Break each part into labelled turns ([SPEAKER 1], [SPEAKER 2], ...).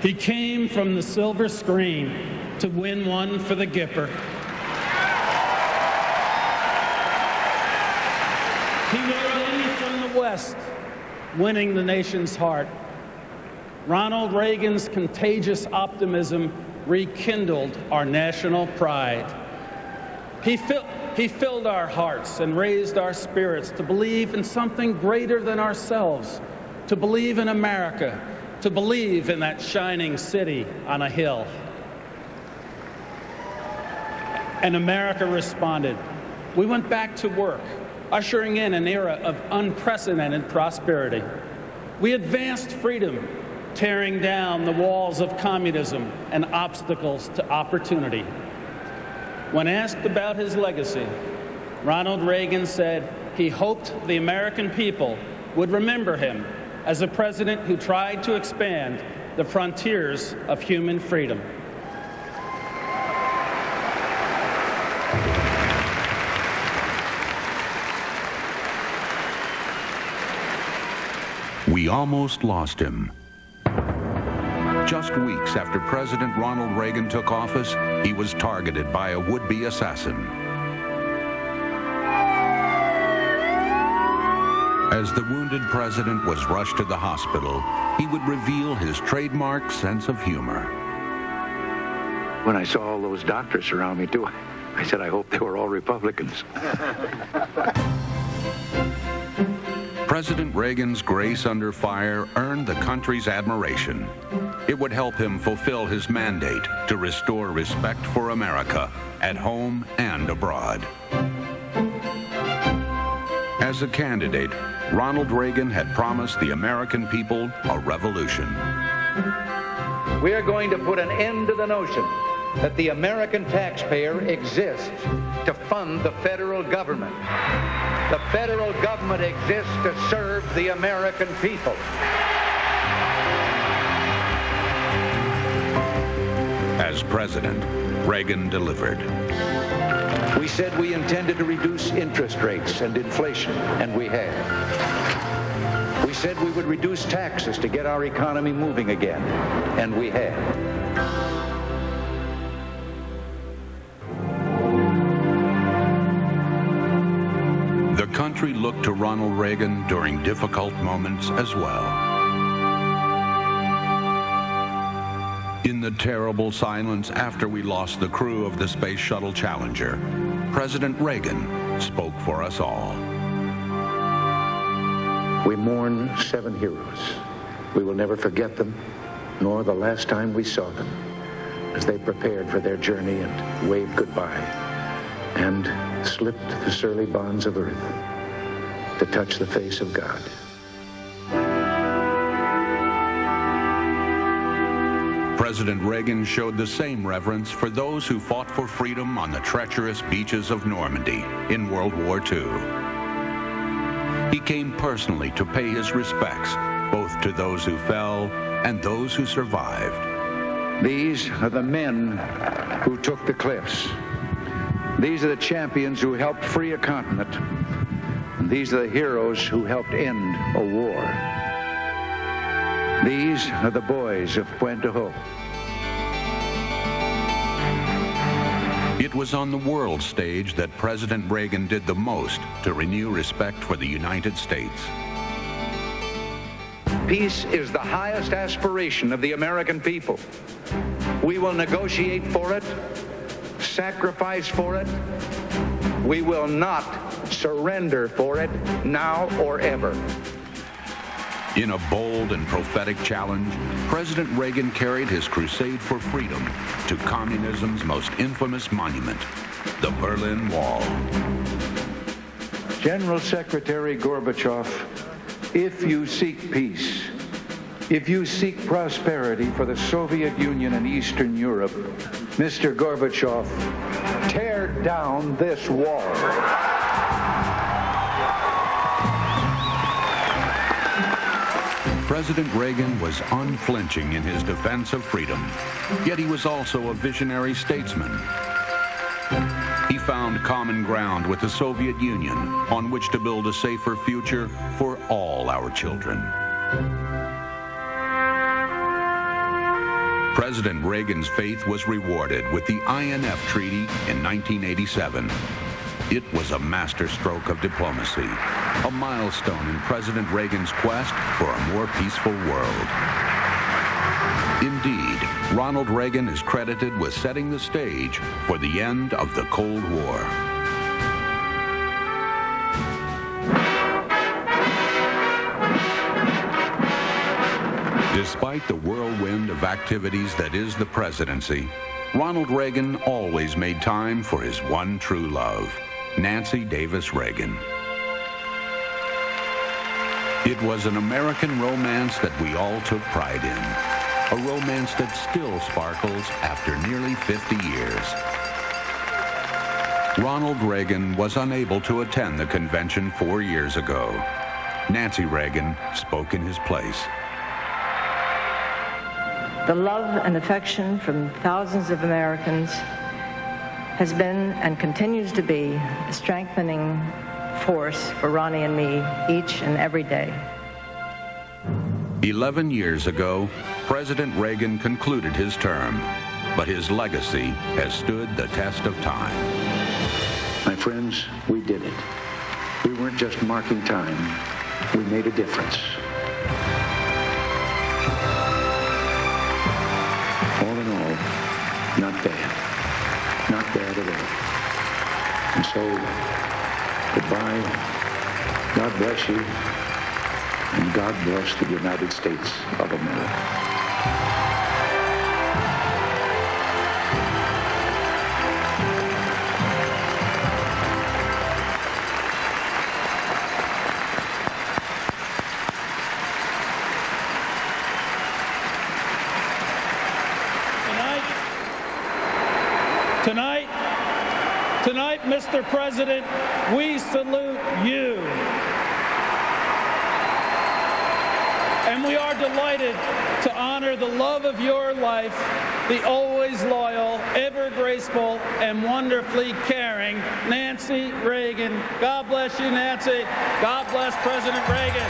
[SPEAKER 1] He came from the silver screen to win one for the Gipper. He rode in from the West, winning the nation's heart. Ronald Reagan's contagious optimism rekindled our national pride. He filled our hearts and raised our spirits to believe in something greater than ourselves, to believe in America, to believe in that shining city on a hill. And America responded. We went back to work, ushering in an era of unprecedented prosperity. We advanced freedom, tearing down the walls of communism and obstacles to opportunity. When asked about his legacy, Ronald Reagan said he hoped the American people would remember him as a president who tried to expand the frontiers of human freedom.
[SPEAKER 2] We almost lost him. Just weeks after President Ronald Reagan took office, he was targeted by a would-be assassin. As the wounded president was rushed to the hospital, he would reveal his trademark sense of humor.
[SPEAKER 3] When I saw all those doctors around me, too, I said, I hope they were all Republicans.
[SPEAKER 2] President Reagan's grace under fire earned the country's admiration. It would help him fulfill his mandate to restore respect for America at home and abroad. As a candidate, Ronald Reagan had promised the American people a revolution.
[SPEAKER 4] We are going to put an end to the notion that the American taxpayer exists to fund the federal government. The federal government exists to serve the American people.
[SPEAKER 2] As president, Reagan delivered.
[SPEAKER 4] We said we intended to reduce interest rates and inflation, and we have. We said we would reduce taxes to get our economy moving again, and we have.
[SPEAKER 2] The country looked to Ronald Reagan during difficult moments as well. In the terrible silence after we lost the crew of the Space Shuttle Challenger, President Reagan spoke for us all.
[SPEAKER 3] We mourn 7 heroes. We will never forget them, nor the last time we saw them, as they prepared for their journey and waved goodbye and slipped the surly bonds of earth to touch the face of God.
[SPEAKER 2] President Reagan showed the same reverence for those who fought for freedom on the treacherous beaches of Normandy in World War II. He came personally to pay his respects, both to those who fell and those who survived.
[SPEAKER 4] These are the men who took the cliffs. These are the champions who helped free a continent. And these are the heroes who helped end a war. These are the boys of Puente Hope.
[SPEAKER 2] It was on the world stage that President Reagan did the most to renew respect for the United States.
[SPEAKER 4] Peace is the highest aspiration of the American people. We will negotiate for it, sacrifice for it. We will not surrender for it now or ever.
[SPEAKER 2] In a bold and prophetic challenge, President Reagan carried his crusade for freedom to communism's most infamous monument, the Berlin Wall.
[SPEAKER 4] General Secretary Gorbachev, if you seek peace, if you seek prosperity for the Soviet Union and Eastern Europe, Mr. Gorbachev, tear down this wall.
[SPEAKER 2] President Reagan was unflinching in his defense of freedom, yet he was also a visionary statesman. He found common ground with the Soviet Union on which to build a safer future for all our children. President Reagan's faith was rewarded with the INF Treaty in 1987. It was a masterstroke of diplomacy, a milestone in President Reagan's quest for a more peaceful world. Indeed, Ronald Reagan is credited with setting the stage for the end of the Cold War. Despite the whirlwind of activities that is the presidency, Ronald Reagan always made time for his one true love, Nancy Davis Reagan. It was an American romance that we all took pride in, a romance that still sparkles after nearly 50 years. Ronald Reagan was unable to attend the convention 4 years ago. Nancy Reagan spoke in his place.
[SPEAKER 5] The love and affection from thousands of Americans has been and continues to be a strengthening force for Ronnie and me each and every day.
[SPEAKER 2] 11 years ago, President Reagan concluded his term, but his legacy has stood the test of time.
[SPEAKER 3] My friends, we did it. We weren't just marking time. We made a difference. All in all, not bad. Not bad at all. And so, goodbye. God bless you. And God bless the United States of America.
[SPEAKER 1] Tonight, Mr. President, we salute you. And we are delighted to honor the love of your life, the always loyal, ever graceful, and wonderfully caring Nancy Reagan. God bless you, Nancy. God bless President Reagan.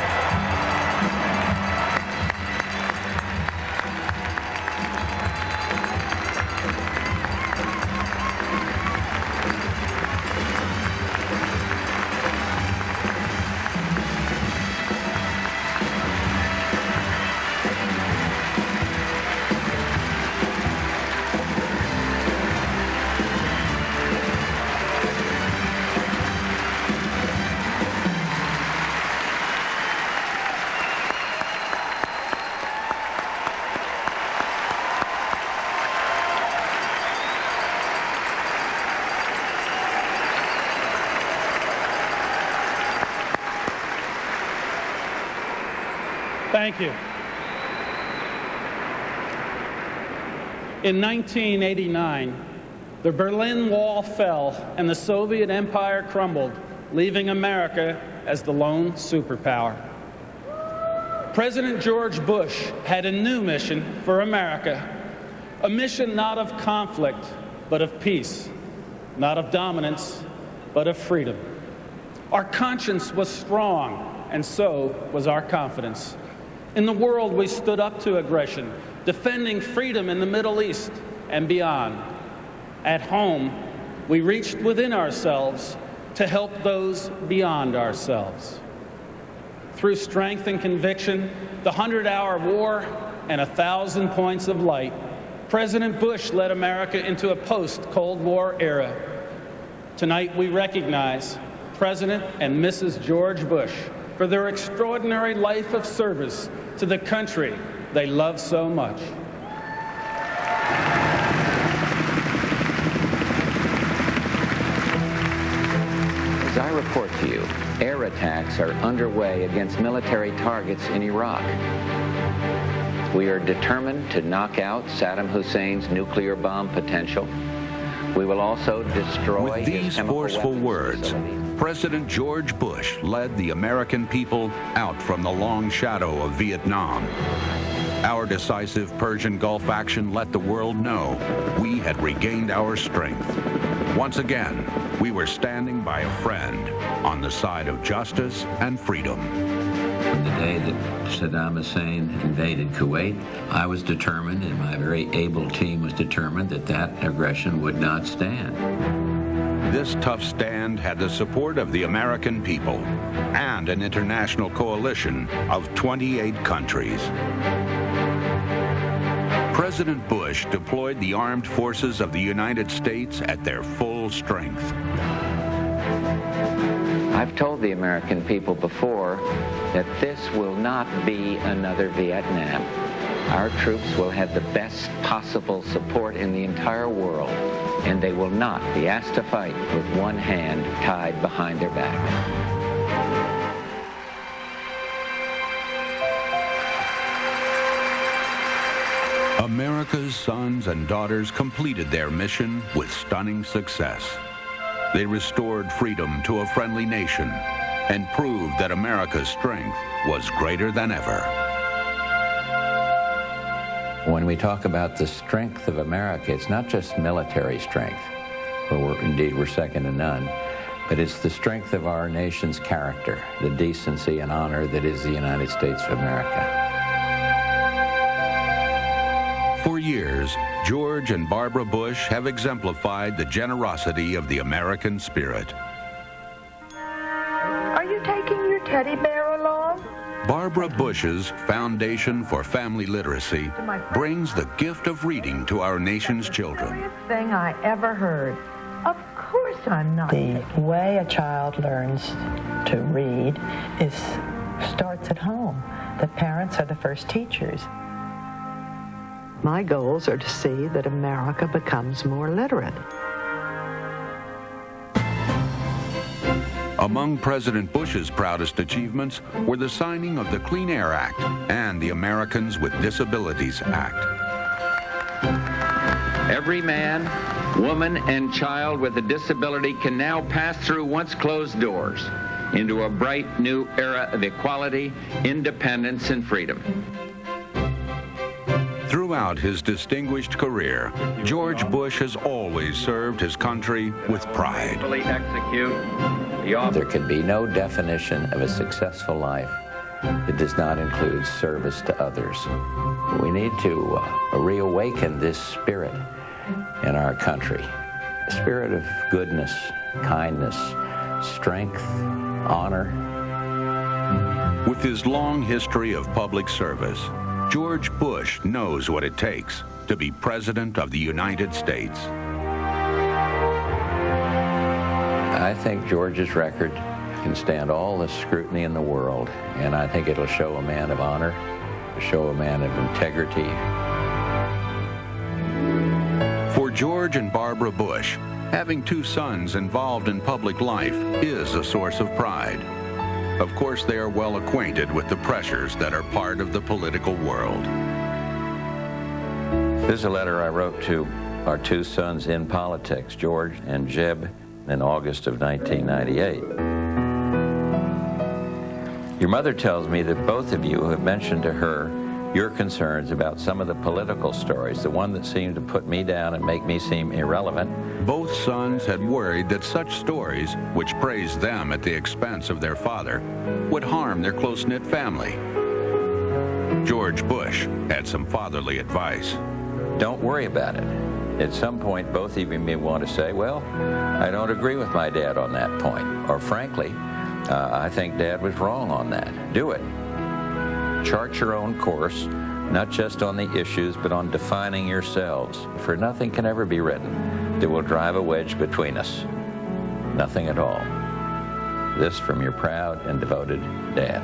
[SPEAKER 1] Thank you. In 1989, the Berlin Wall fell and the Soviet Empire crumbled, leaving America as the lone superpower. President George Bush had a new mission for America, a mission not of conflict, but of peace, not of dominance, but of freedom. Our conscience was strong, and so was our confidence. In the world, we stood up to aggression, defending freedom in the Middle East and beyond. At home, we reached within ourselves to help those beyond ourselves. Through strength and conviction, the 100-hour war, and 1,000 points of light, President Bush led America into a post-Cold War era. Tonight, we recognize President and Mrs. George Bush for their extraordinary life of service to the country they love so much.
[SPEAKER 6] As I report to you, air attacks are underway against military targets in Iraq. We are determined to knock out Saddam Hussein's nuclear bomb potential. We will also destroy
[SPEAKER 2] With these forceful words, President George Bush led the American people out from the long shadow of Vietnam. Our decisive Persian Gulf action let the world know we had regained our strength. Once again, we were standing by a friend on the side of justice and freedom.
[SPEAKER 6] From the day that Saddam Hussein invaded Kuwait, I was determined, and my very able team was determined, that that aggression would not stand.
[SPEAKER 2] This tough stand had the support of the American people and an international coalition of 28 countries. President Bush deployed the armed forces of the United States at their full strength.
[SPEAKER 6] I've told the American people before that this will not be another Vietnam. Our troops will have the best possible support in the entire world, and they will not be asked to fight with one hand tied behind their back.
[SPEAKER 2] America's sons and daughters completed their mission with stunning success. They restored freedom to a friendly nation and proved that America's strength was greater than ever.
[SPEAKER 6] When we talk about the strength of America, it's not just military strength, where we're second to none, but it's the strength of our nation's character, the decency and honor that is the United States of America.
[SPEAKER 2] For years, George and Barbara Bush have exemplified the generosity of the American spirit.
[SPEAKER 7] Are you taking your teddy bear along?
[SPEAKER 2] Barbara Bush's Foundation for Family Literacy brings the gift of reading to our nation's children.
[SPEAKER 7] The funniest thing I ever heard. Of course I'm not.
[SPEAKER 8] The way a child learns to read starts at home. The parents are the first teachers.
[SPEAKER 9] My goals are to see that America becomes more literate.
[SPEAKER 2] Among President Bush's proudest achievements were the signing of the Clean Air Act and the Americans with Disabilities Act.
[SPEAKER 6] Every man, woman, and child with a disability can now pass through once closed doors into a bright new era of equality, independence, and freedom.
[SPEAKER 2] Throughout his distinguished career, George Bush has always served his country with pride.
[SPEAKER 6] There can be no definition of a successful life that does not include service to others. We need to reawaken this spirit in our country. A spirit of goodness, kindness, strength, honor.
[SPEAKER 2] With his long history of public service, George Bush knows what it takes to be President of the United States.
[SPEAKER 6] I think George's record can stand all the scrutiny in the world, and I think it'll show a man of honor, show a man of integrity.
[SPEAKER 2] For George and Barbara Bush, having two sons involved in public life is a source of pride. Of course, they are well acquainted with the pressures that are part of the political world.
[SPEAKER 6] This is a letter I wrote to our two sons in politics, George and Jeb, in August of 1998. Your mother tells me that both of you have mentioned to her your concerns about some of the political stories, the one that seemed to put me down and make me seem irrelevant.
[SPEAKER 2] Both sons had worried that such stories, which praised them at the expense of their father, would harm their close-knit family. George Bush had some fatherly advice.
[SPEAKER 6] Don't worry about it. At some point, both of you may want to say, well, I don't agree with my dad on that point. Or frankly, I think Dad was wrong on that. Do it. Chart your own course, not just on the issues, but on defining yourselves. For nothing can ever be written that will drive a wedge between us. Nothing at all. This from your proud and devoted Dad.